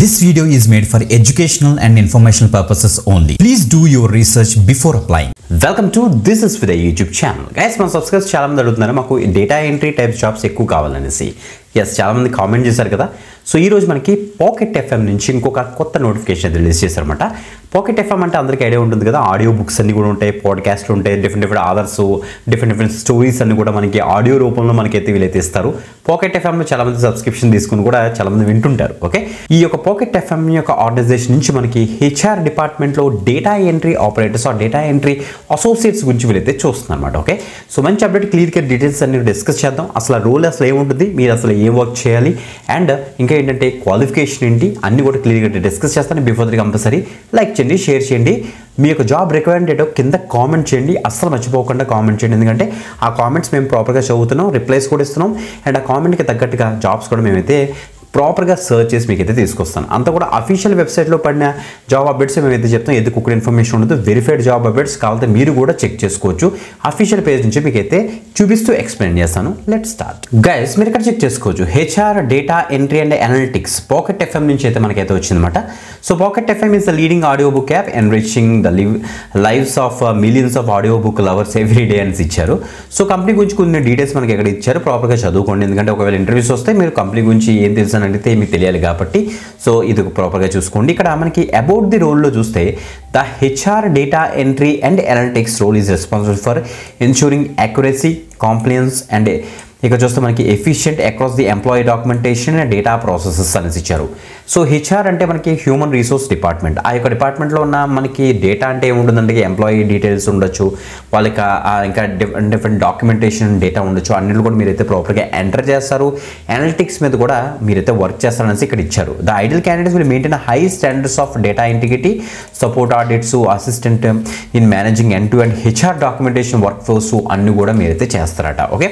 This video is made for educational and informational purposes only. Please do your research before applying. Welcome to This is with a YouTube channel. Guys, మన subscribers చాలా మంది అడుగుతున్నారు మాకు data entry type jobs ఎక్కువ కావాలనేసి. Yes, చాలా మంది comment చేశారు కదా. సో ఈ రోజు మనకి పాకెట్ ఎఫ్ఎం నుంచి ఇంకొక కొత్త నోటిఫికేషన్ రిలీజ్ చేశారన్నమాట. పాకెట్ ఎఫ్ఎం అంటే అందరికీ ఐడియా ఉంటుంది కదా, ఆడియో బుక్స్ అన్ని కూడా ఉంటాయి, పాడ్కాస్ట్లు ఉంటాయి, డిఫరెంట్ ఆదర్స్, డిఫరెంట్ స్టోరీస్ అన్ని కూడా మనకి ఆడియో రూపంలో మనకైతే వీలైతే ఇస్తారు. పాకెట్ ఎఫ్ఎంలో చాలా మంది సబ్స్క్రిప్షన్ తీసుకుని కూడా చాలా మంది వింటుంటారు. ఓకే, ఈ యొక్క పాకెట్ ఎఫ్ఎం యొక్క ఆర్గనైజేషన్ నుంచి మనకి హెచ్ఆర్ డిపార్ట్మెంట్లో డేటా ఎంట్రీ ఆపరేటర్స్ ఆ డేటా ఎంట్రీ అసోసియేట్స్ గురించి వీలైతే చూస్తున్నారు అనమాట. ఓకే, సో మంచి అప్డేట్, క్లియర్ డీటెయిల్స్ అన్ని డిస్కస్ చేద్దాం. అసలు రోల్ అసలు ఏముంటుంది, మీరు అసలు ఏం వర్క్ చేయాలి, అండ్ ఇంకా ఏంటంటే క్వాలిఫికేషన్ ఏంటి, అన్ని కూడా క్లియర్గా డిస్కస్ చేస్తాను. బిఫోర్ ది కంపల్సరీ లైక్ చేయండి, షేర్ చేయండి, మీ యొక్క జాబ్ రిక్వైర్మెంట్ ఏంటో కింద కామెంట్ చేయండి. అస్సలు మర్చిపోకుండా కామెంట్ చేయండి, ఎందుకంటే ఆ కామెంట్స్ మేము ప్రాపర్గా చదువుతున్నాం, రిప్లైస్ కూడా ఇస్తున్నాం, అండ్ ఆ కామెంట్కి తగ్గట్టుగా జాబ్స్ కూడా మేమైతే ప్రాపర్గా సర్చ్ చేసి మీకైతే తీసుకొస్తాను. అంతా కూడా అఫీషియల్ వెబ్సైట్లో పడిన జాబ్ అప్డేట్స్ మేమైతే చెప్తాం. ఎందుకు కుక్కడ ఇన్ఫర్మేషన్ ఉండదు, వెరిఫైడ్ జాబ్ అప్డేట్స్ కావాలంటే మీరు కూడా చెక్ చేసుకోవచ్చు. అఫీషియల్ పేజ్ నుంచి మీకైతే చూపిస్తూ ఎక్స్ప్లెయిన్ చేస్తాను. Let start. గైస్, మీరు ఇక్కడ చెక్ చేసుకోవచ్చు, HR data entry and analytics pocket FM నుంచి అయితే మనకైతే వచ్చిందన్నమాట. So pocket FM is the leading audio book app enriching the lives of millions of audio book lovers every day అని ఇచ్చారు. So company గురించి కొన్ని డీటెయిల్స్ మనకి ఎక్కడ ఇచ్చారు, ప్రాపర్గా చదువుకోండి, ఎందుకంటే ఒకవేళ ఇంటర్వ్యూస్ వస్తే మీరు కంపెనీ గురించి ఏం తెలుసు అడిగితే మీకు తెలియాలి కాబట్టి. సో ఇది ప్రాపర్గా చూసుకోండి. ఇక్కడ మనకి అబౌట్ ది రోల్లో చూస్తే the HR data entry and analytics role is responsible for ensuring accuracy, compliance and ఇక్కడ చూస్తే మనకి efficient across the employee documentation and data processes అనేసి ఇచ్చారు. సో హెచ్ఆర్ అంటే మనకి హ్యూమన్ రిసోర్స్ డిపార్ట్మెంట్. ఆ యొక్క డిపార్ట్మెంట్లో ఉన్న మనకి డేటా అంటే ఏముంటుందంటే ఎంప్లాయీ డీటెయిల్స్ ఉండొచ్చు, వాళ్ళకి ఇంకా డిఫరెంట్ డాక్యుమెంటేషన్ డేటా ఉండొచ్చు, అన్నింటిలో కూడా మీరైతే ప్రాపర్గా ఎంటర్ చేస్తారు. అనలిటిక్స్ మీద కూడా మీరైతే వర్క్ చేస్తారనేసి ఇక్కడ ఇచ్చారు. The ideal candidates will maintain high standards of data integrity, support audits, assistant in managing end to end HR documentation work flows అన్ని కూడా మీరైతే చేస్తారట. ఓకే,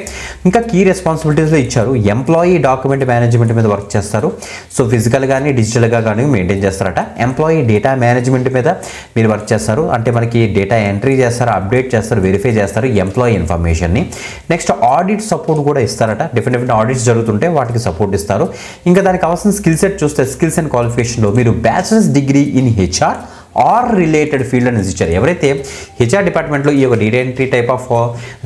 ఇంకా కీ రెస్పాన్సిబిలిటీస్లో ఇచ్చారు, ఎంప్లాయీ డాక్యుమెంట్ మేనేజ్మెంట్ మీద వర్క్ చేస్తారు. సో ఫిజికల్ కానీ డిజిటల్గా కానీ మెయింటైన్ చేస్తారట. ఎంప్లాయీ డేటా మేనేజ్మెంట్ మీద మీరు వర్క్ చేస్తారు, అంటే మనకి డేటా ఎంట్రీ చేస్తారు, అప్డేట్ చేస్తారు, వెరిఫై చేస్తారు ఎంప్లాయీ ఇన్ఫర్మేషన్ని. నెక్స్ట్ ఆడిట్ సపోర్ట్ కూడా ఇస్తారట. డిఫరెంట్ ఆడిట్స్ జరుగుతుంటే వాటికి సపోర్ట్ ఇస్తారు. ఇంకా దానికి కావాల్సిన స్కిల్ సెట్ చూస్తే స్కిల్స్ అండ్ క్వాలిఫికేషన్లో మీరు bachelors degree in HR or related field అనేది ఇచ్చారు. ఎవరైతే హెచ్ఆర్ డిపార్ట్మెంట్లో ఈ యొక్క data entry type of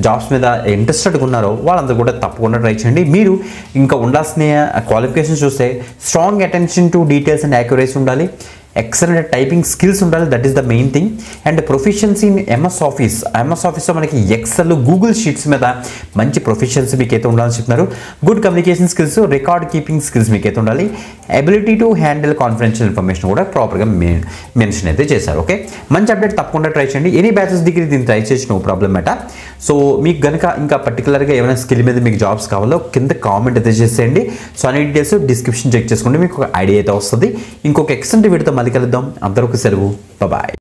jobs మీద ఇంట్రెస్టెడ్గా ఉన్నారో వాళ్ళందరూ కూడా తప్పకుండా ట్రై చేయండి. మీరు ఇంకా ఉండాల్సిన క్వాలిఫికేషన్స్ చూస్తే strong attention to details and accuracy ఉండాలి, ఎక్సలెంట్ టైపింగ్ స్కిల్స్ ఉండాలి, that is the main thing, and proficiency in MS ఆఫీస్లో మనకి ఎక్సెల్, గూగుల్ షీట్స్ మీద మంచి ప్రొఫిషియన్సీ మీకైతే ఉండాలని చెప్తున్నారు. Good communication skills, record keeping skills మీకైతే ఉండాలి, ability to handle confidential information కూడా ప్రాపర్గా మెన్షన్ అయితే చేశారు. ఓకే, మంచి అప్డేట్ తప్పకుండా ట్రై చేయండి. ఎనీ బ్యాచెస్ డిగ్రీ దీన్ని ట్రై చేసి నో ప్రాబ్లమ్ అట. సో మీకు కనుక ఇంకా పర్టికులర్గా ఏమైనా స్కిల్ మీద మీకు జాబ్స్ కావాలో కింద కామెంట్ అయితే చేసేయండి. సో అన్ని డీటెయిల్స్ డిస్క్రిప్షన్ చెక్ చేసుకోండి, మీకు ఒక ఐడియా అయితే వస్తుంది. ఇంకొక ఎక్సలెంట్ వీడియోతో మళ్ళీ కలుద్దాం. అందరికీ సెలవు, బాయ్.